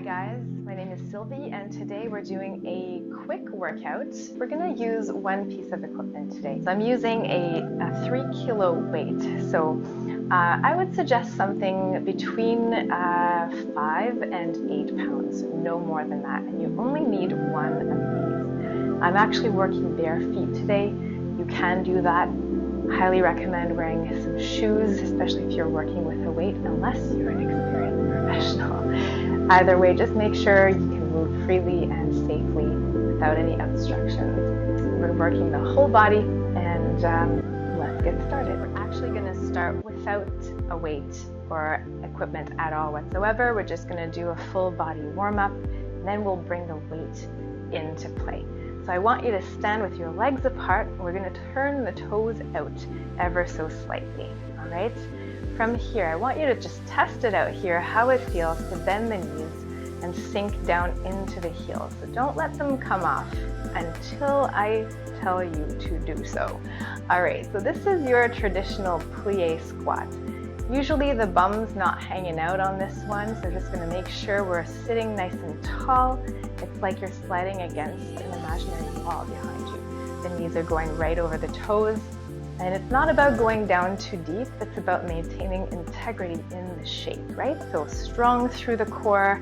guys, my name is Sylvie and today we're doing a quick workout. We're going to use one piece of equipment today. So I'm using a 3 kilo weight. So I would suggest something between 5 and 8 pounds, no more than that. And you only need one of these. I'm actually working bare feet today. You can do that. Highly recommend wearing some shoes, especially if you're working with a weight, unless you're an experienced professional. Either way, just make sure you can move freely and safely without any obstructions. We're working the whole body, and let's get started. We're actually going to start without a weight or equipment at all whatsoever. We're just going to do a full body warm-up, and then we'll bring the weight into play. So I want you to stand with your legs apart. We're going to turn the toes out ever so slightly, all right? From here, I want you to just test it out here, how it feels to bend the knees and sink down into the heels. So don't let them come off until I tell you to do so. All right, so this is your traditional plie squat. Usually the bum's not hanging out on this one, so just going to make sure we're sitting nice and tall. It's like you're sliding against an imaginary wall behind you. The knees are going right over the toes. And it's not about going down too deep, it's about maintaining integrity in the shape, right? So strong through the core,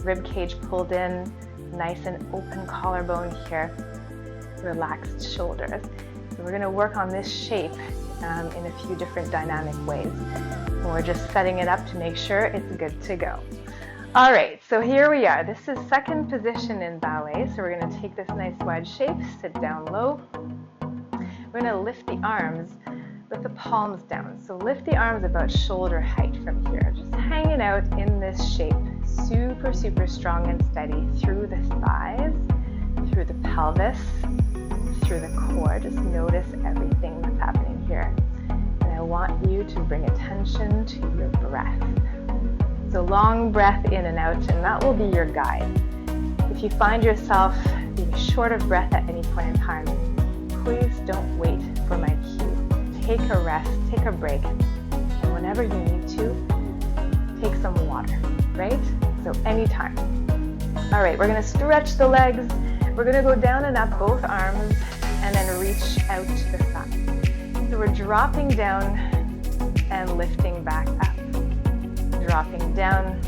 rib cage pulled in, nice and open collarbone here, relaxed shoulders. So we're gonna work on this shape in a few different dynamic ways. And we're just setting it up to make sure it's good to go. All right, so here we are. This is second position in ballet. So we're gonna take this nice wide shape, sit down low. We're going to lift the arms with the palms down. So lift the arms about shoulder height from here. Just hanging out in this shape. Super, super strong and steady through the thighs, through the pelvis, through the core. Just notice everything that's happening here. And I want you to bring attention to your breath. So long breath in and out, and that will be your guide. If you find yourself being short of breath at any point in time, please don't wait for my cue. Take a rest, take a break, and whenever you need to, take some water, right? So anytime. All right, we're gonna stretch the legs. We're gonna go down and up both arms and then reach out to the side. So we're dropping down and lifting back up. Dropping down,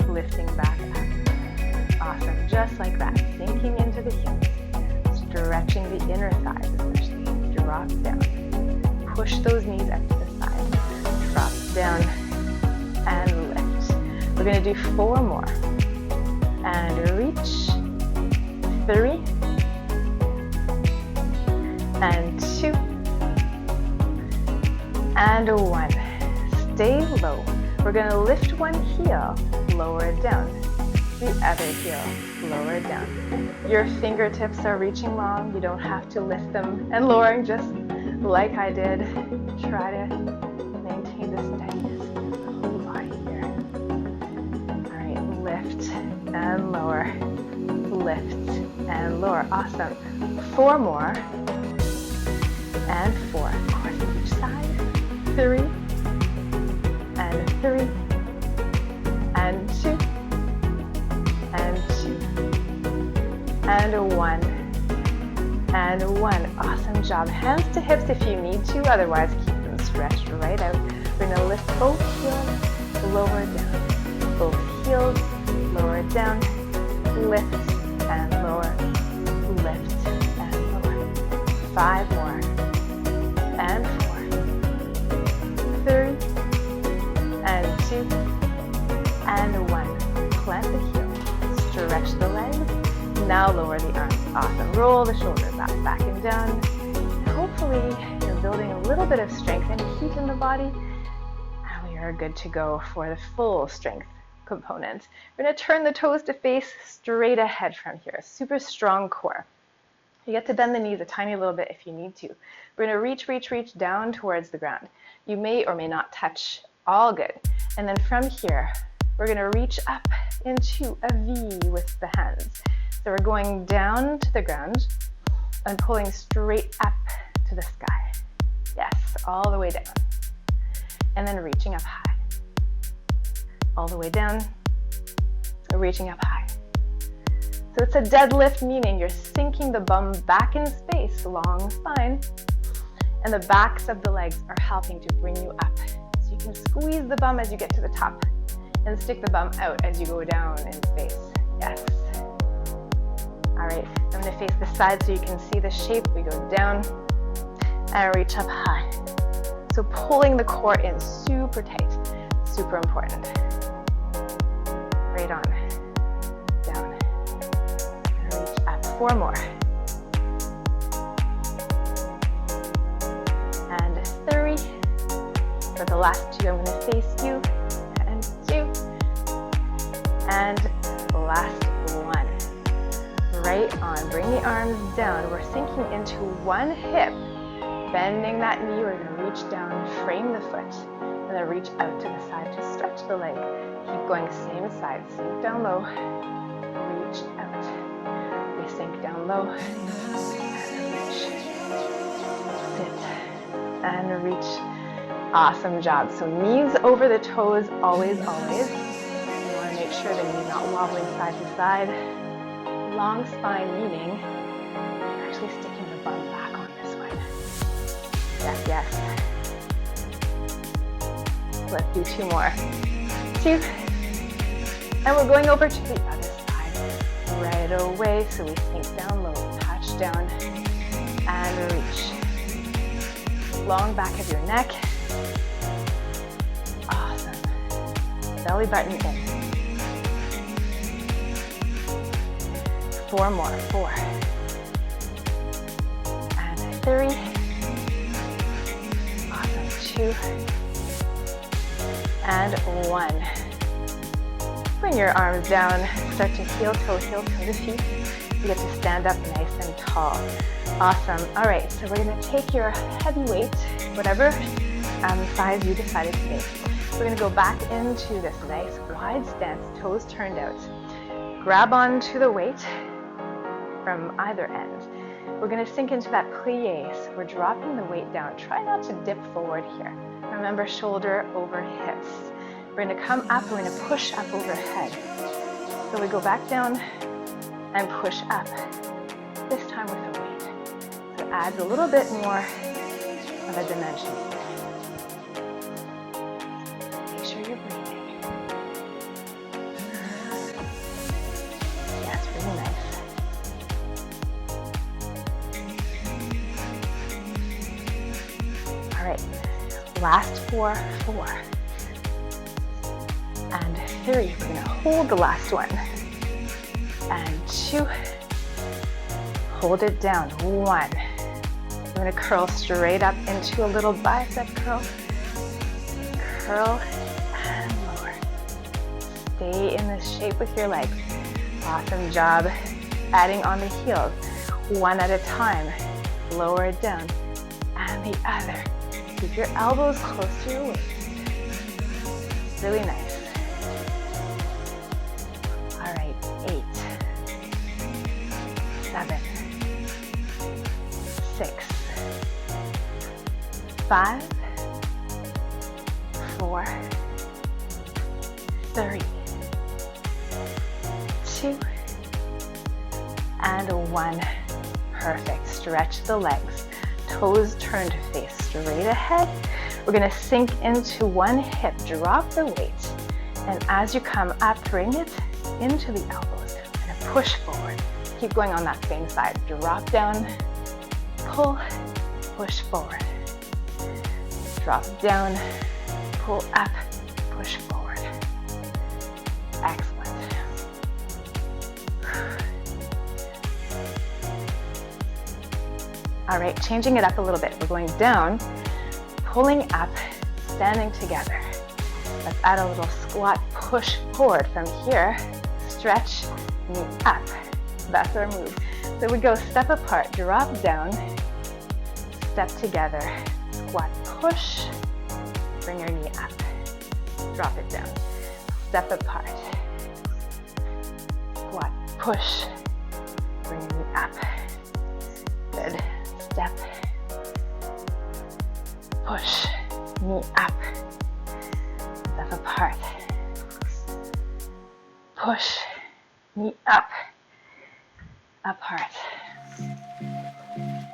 lifting back up. Awesome, just like that, sinking into the heels. Stretching the inner thighs, especially. Drop down. Push those knees up to the side. Drop down and lift. We're going to do 4 more. And reach. 3. And 2. And 1. Stay low. We're going to lift one heel, lower it down. The other heel, lower it down. Your fingertips are reaching long. You don't have to lift them and lowering just like I did. Try to maintain the steadiness of the whole body here. All right, lift and lower. Lift and lower. Awesome. 4 more. And 4. Of course, each side. 3. And 3. And 2. And 1, and 1. Awesome job. Hands to hips if you need to, otherwise keep them stretched right out. We're going to lift both heels, lower down. Both heels, lower down. Lift and lower. Lift and lower. 5 more. And 4. 3. And 2. And 1. Plant the heel. Stretch the legs. Now lower the arms. Awesome. Roll the shoulders up, back and down. Hopefully you're building a little bit of strength and heat in the body. And we are good to go for the full strength component. We're going to turn the toes to face straight ahead from here. Super strong core. You get to bend the knees a tiny little bit if you need to. We're going to reach down towards the ground. You may or may not touch. All good. And then from here, we're going to reach up into a V with the hands. So we're going down to the ground and pulling straight up to the sky. Yes, all the way down. And then reaching up high. All the way down, reaching up high. So it's a deadlift, meaning you're sinking the bum back in space, long spine, and the backs of the legs are helping to bring you up. So you can squeeze the bum as you get to the top and stick the bum out as you go down in space. Yes. All right, I'm gonna face the side so you can see the shape. We go down and reach up high. So pulling the core in super tight, super important. Right on, down, and reach up. 4 more. And 3. For the last 2, I'm gonna face you, and 2. And last 1. Right on, bring the arms down. We're sinking into one hip, bending that knee. We're gonna reach down, frame the foot, and then reach out to the side to stretch the leg. Keep going, same side, sink down low, reach out. We sink down low, and reach, sit, and reach. Awesome job. So knees over the toes, always, always. You wanna make sure the knee not wobbling side to side. Long spine, meaning you're actually sticking the bum back on this one. Yes, yes. Let's do 2 more. 2. And we're going over to the other side right away. So we sink down low, touch down, and reach. Long back of your neck. Awesome. Belly button in. 4 more. 4. And 3. Awesome. 2. And 1. Bring your arms down. Start to heel toe the feet. You get to stand up nice and tall. Awesome. All right, so we're going to take your heavy weight, whatever size you decided to take. We're going to go back into this nice wide stance, toes turned out. Grab onto the weight from either end. We're going to sink into that plie. So we're dropping the weight down. Try not to dip forward here. Remember, shoulder over hips. We're going to come up, we're going to push up overhead. So we go back down and push up, this time with a weight. So it adds a little bit more of a dimension. Make sure you're breathing. Yeah, it's really nice. All right, last 4. And 3, we're gonna hold the last one. And 2, hold it down. 1, we're gonna curl straight up into a little bicep curl. Curl and lower. Stay in this shape with your legs. Awesome job. Adding on the heels, 1 at a time. Lower it down. And the other. Keep your elbows close to your waist. Really nice. All right, 8, 7, 6, 5, 4, 3, 2, and 1. Perfect. Stretch the legs. Toes turn to face straight ahead. We're going to sink into one hip. Drop the weight. And as you come up, bring it into the elbows. We're going to push forward. Keep going on that same side. Drop down, pull, push forward. Drop down, pull up, push forward. Excellent. All right, changing it up a little bit. We're going down, pulling up, standing together. Let's add a little squat push forward from here. Stretch, knee up. That's our move. So we go step apart, drop down, step together, squat push, bring your knee up, drop it down, step apart, squat push, bring your knee up, good, step, push, knee up, step apart, push, knee up, up hard.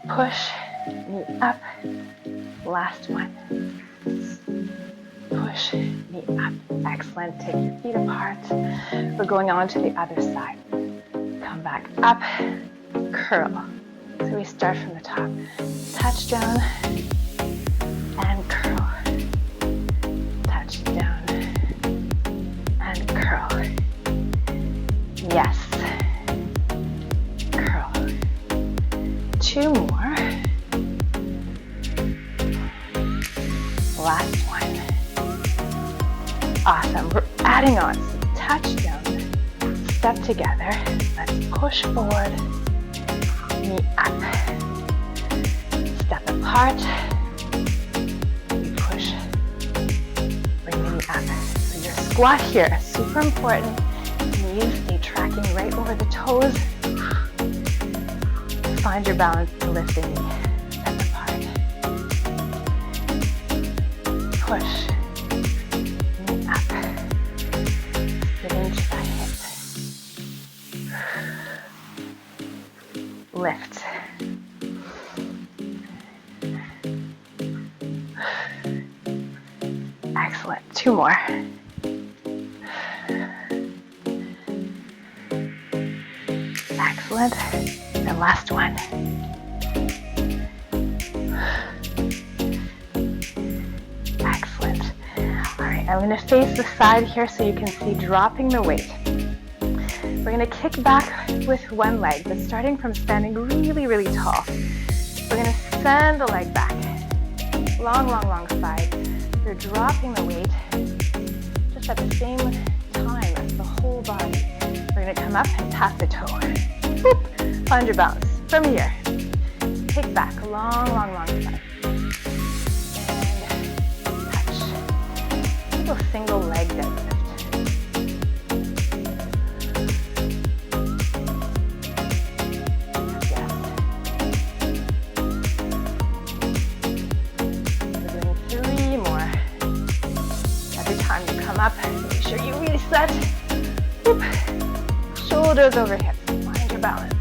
Push, knee up, last one. Push, knee up. Excellent. Take your feet apart. We're going on to the other side. Come back up, curl. So we start from the top. Touch down and curl. Touch down and curl. Yes. Curl. 2 more. Last one. Awesome. We're adding on. So touch down. Step together. Let's push forward. Knee up. Step apart. We push. Bring the knee up. So your squat here, super important. Knees stay tracking right over the toes. Find your balance to lift the knee. Step apart. Push. Knee up. Sit into the hip. Lift. Excellent. 2 more. Excellent. And last one. Excellent. All right, I'm going to face the side here so you can see dropping the weight. We're going to kick back with one leg, but starting from standing really, really tall. We're going to send the leg back. Long, long, long side. You're dropping the weight just at the same time as the whole body. We're going to come up and tap the toe. Whoop. Find your balance from here. Kick back, long, long, long side. And touch. Little single leg deadlift. Yes. We're doing 3 more. Every time you come up, make sure you reset. Whoop. Shoulders over hips. Find your balance.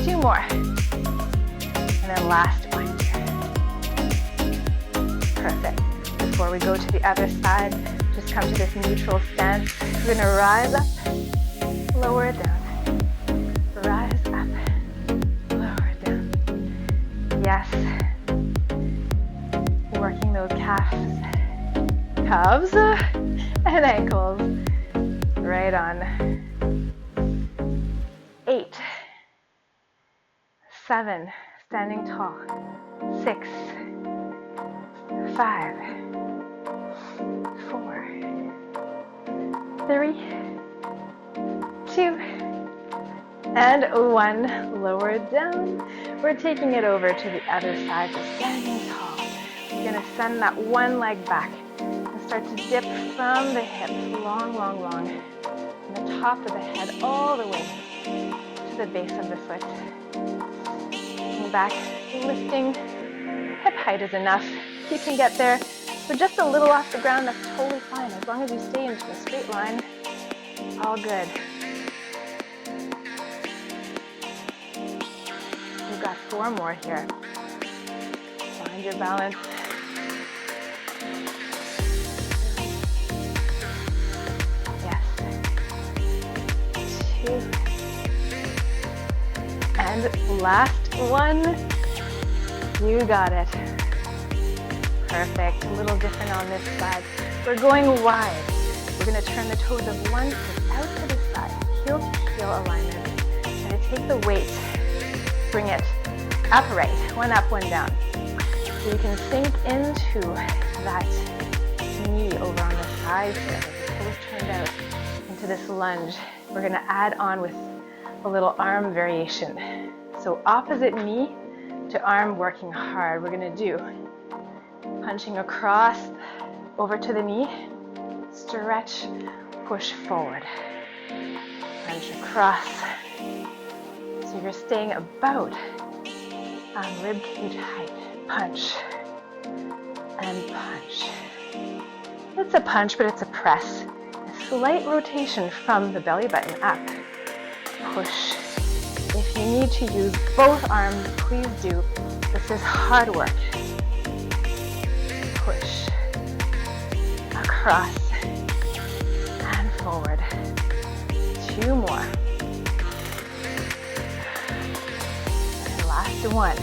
2 more. And then last one here. Perfect. Before we go to the other side, just come to this neutral stance. We're going to rise up, lower down. Rise up, lower down. Yes. Working those calves and ankles. Right on. 8. 7, standing tall. 6, 5, 4, 3, 2, and 1. Lower down. We're taking it over to the other side. So standing tall. You're going to send that one leg back and start to dip from the hips. Long, long, long. From the top of the head all the way to the base of the foot. Back, lifting, hip height is enough. If you can get there, but just a little off the ground, that's totally fine. As long as you stay into a straight line, it's all good. We've got 4 more here. Find your balance. Yes. 2. And last one. You got it. Perfect. A little different on this side. We're going wide. We're going to turn the toes of one foot out to the side. Heel to heel alignment. Going to take the weight. Bring it upright. One up, one down. So you can sink into that knee over on the side here. The toes turned out into this lunge. We're going to add on with a little arm variation. So opposite knee to arm working hard. We're going to do punching across over to the knee, stretch, push forward, punch across. So you're staying about rib cage height. Punch and punch. It's a punch, but it's a press. slight rotation from the belly button up. Push. If you need to use both arms, please do. This is hard work. Push. Across and forward. 2 more. And last one.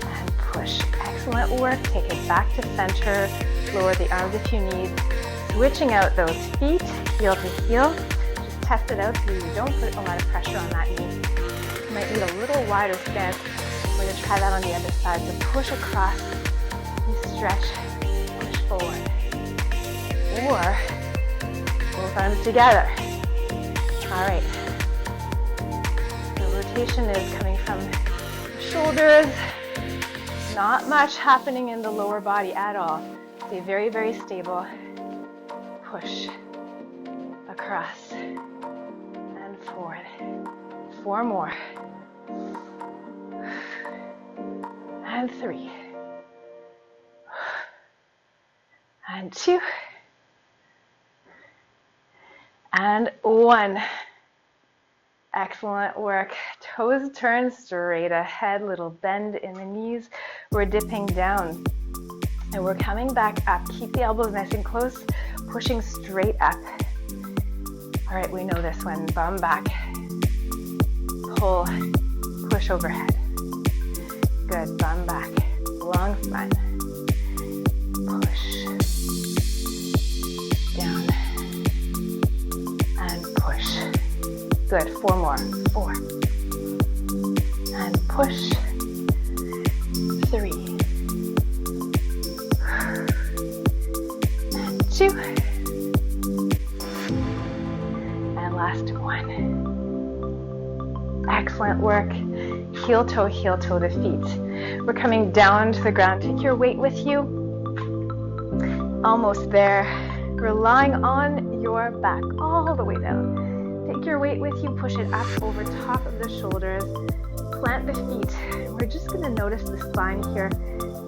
And push. Excellent work. Take it back to center. Lower the arms if you need. Switching out those feet, heel to heel. Just test it out so you don't put a lot of pressure on that knee. You might need a little wider stance. We're going to try that on the other side. So push across, you stretch, push forward. Or both arms together. All right. The rotation is coming from the shoulders. Not much happening in the lower body at all. Stay very, very stable. Push across and forward. 4 more. And 3. And 2. And 1. Excellent work. Toes turn straight ahead, little bend in the knees. We're dipping down and we're coming back up. Keep the elbows nice and close, pushing straight up. All right, we know this one. Bum back. Pull, push overhead. Good, bum back. Long spine. Push. Down. And push. Good, 4 more. 4. And push. 3. And 2. And last 1. Excellent work. Heel toe to feet. We're coming down to the ground. Take your weight with you. Almost there. Relying on your back all the way down. Take your weight with you. Push it up over top of the shoulders. Plant the feet. We're just going to notice the spine here.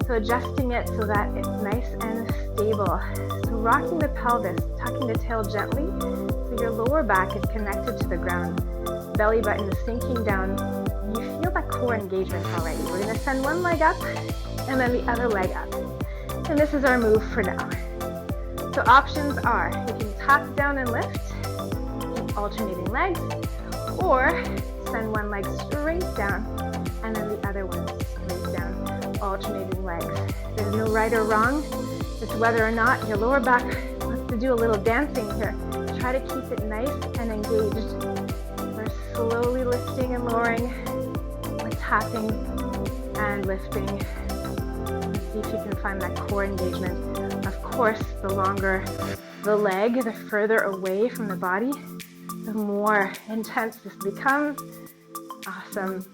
So adjusting it so that it's nice and stable. So rocking the pelvis, tucking the tail gently so your lower back is connected to the ground. Belly button is sinking down. You feel that core engagement already. We're going to send one leg up and then the other leg up. And this is our move for now. So options are, you can tap down and lift, alternating legs, or send one leg straight down and then the other one straight down, alternating legs. There's no right or wrong. It's whether or not your lower back wants to do a little dancing here. Try to keep it nice and engaged. We're slowly lifting and lowering. We're tapping and lifting. See if you can find that core engagement. Of course, the longer the leg, the further away from the body, the more intense this becomes. Awesome.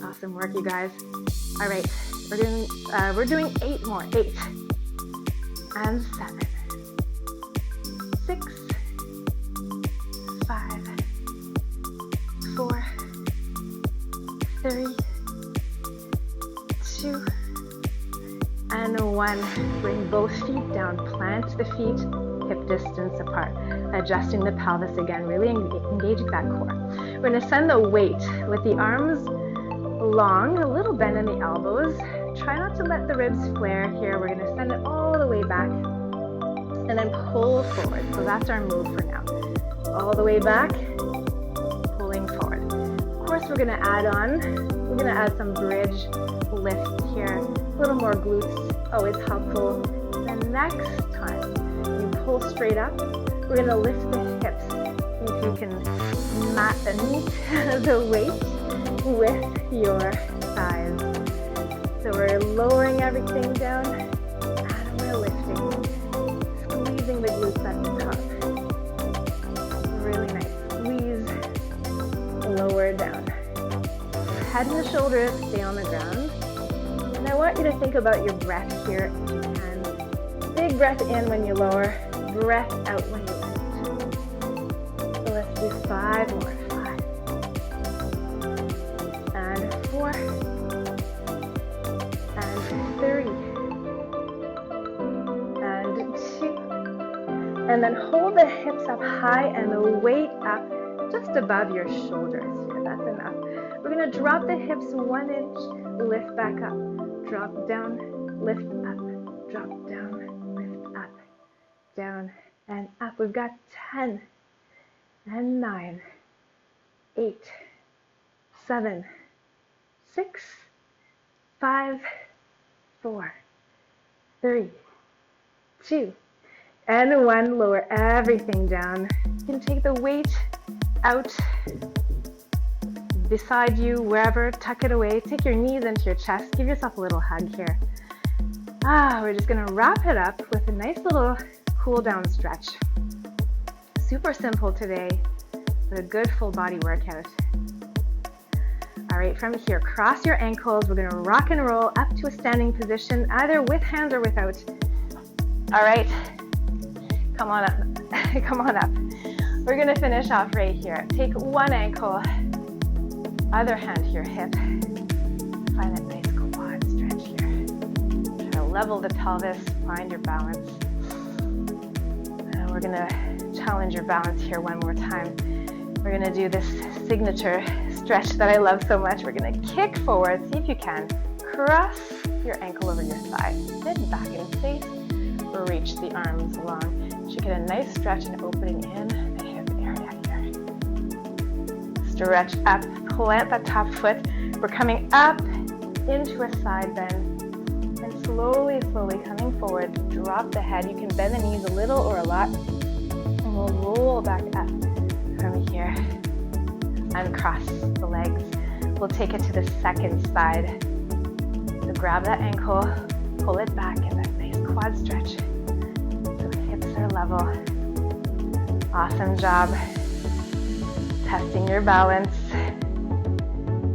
Awesome work, you guys. All right, we're doing 8 more. 8 and 7, 6, 5, 4, 3, 2, and 1. Bring both feet down. Plant the feet hip distance apart. Adjusting the pelvis again, really engaging that core. We're going to send the weight with the arms long, a little bend in the elbows. Try not to let the ribs flare here. We're going to send it all the way back and then pull forward. So that's our move for now. All the way back, pulling forward. Of course, we're going to add some bridge lifts here. A little more glutes, always helpful. The next time you pull straight up, we're going to lift the hips. See if you can meet the weight with your thighs. So we're lowering everything down and we're lifting, squeezing the glutes at the top. Really nice. Squeeze, lower down. Head and the shoulders stay on the ground. And I want you to think about your breath here if you can. Big breath in when you lower, breath out when you lift. So let's do 5 more. 5. And 4. And 3. And 2. And then hold pull the hips up high and the weight up just above your shoulders here. That's enough. We're going to drop the hips 1 inch, lift back up, drop down, lift up, drop down, lift up, down, and up. We've got 10 and 9, 8, 7, 6, 5, 4, 3, 2, and 1. Lower everything down. You can take the weight out beside you, wherever, tuck it away. Take your knees into your chest. Give yourself a little hug here. We're just going to wrap it up with a nice little cool down stretch. Super simple today, but a good full body workout. All right, from here, cross your ankles. We're going to rock and roll up to a standing position, either with hands or without. All right, come on up. Come on up. We're going to finish off right here. Take one ankle, other hand to your hip. Find that nice quad stretch here. Try to level the pelvis, find your balance. We're going to challenge your balance here one more time. We're going to do this signature stretch that I love so much. We're going to kick forward, see if you can. Cross your ankle over your thigh. Sit back and face. Reach the arms long. You should get a nice stretch and opening in the hip area here. Stretch up, plant that top foot. We're coming up into a side bend. And slowly, slowly coming forward, drop the head. You can bend the knees a little or a lot. And we'll roll back up from here. Uncross the legs. We'll take it to the second side. So grab that ankle, pull it back in that nice quad stretch. So the hips are level. Awesome job. Testing your balance.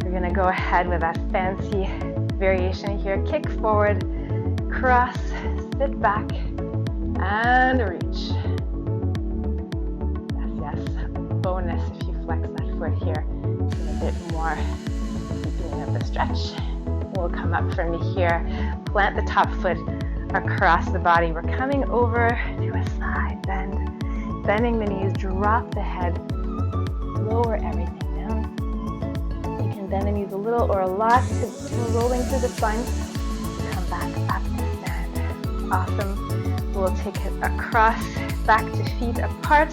We're gonna go ahead with that fancy variation here. Kick forward, cross, sit back, and reach. Yes, yes. Bonus if you flex that foot here. A bit more deepening of the stretch. We'll come up from here. Plant the top foot across the body. We're coming over to a side bend. Bending the knees, drop the head, lower everything down. You can bend the knees a little or a lot to rolling through the spine. Come back up to stand. Awesome. We'll take it across, back to feet apart,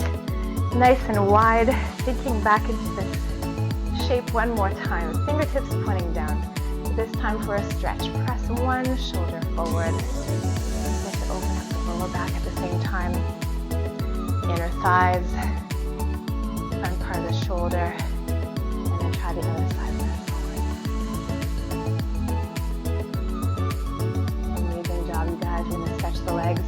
nice and wide, sinking back into this shape one more time. Fingertips pointing down. This time for a stretch. Press one shoulder forward. Just to open up the lower back at the same time. Inner thighs, front part of the shoulder, and then try the other side. Amazing job, you guys. You're gonna stretch the legs.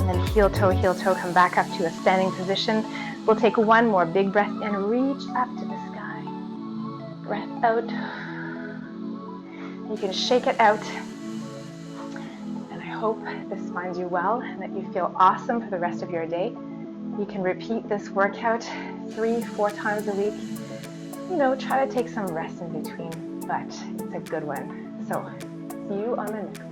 And then heel toe, come back up to a standing position. We'll take one more big breath in, reach up to the sky. Breath out. You can shake it out. And I hope this finds you well and that you feel awesome for the rest of your day. You can repeat this workout 3-4 times a week. You know, try to take some rest in between, but it's a good one. So, see you on the next one.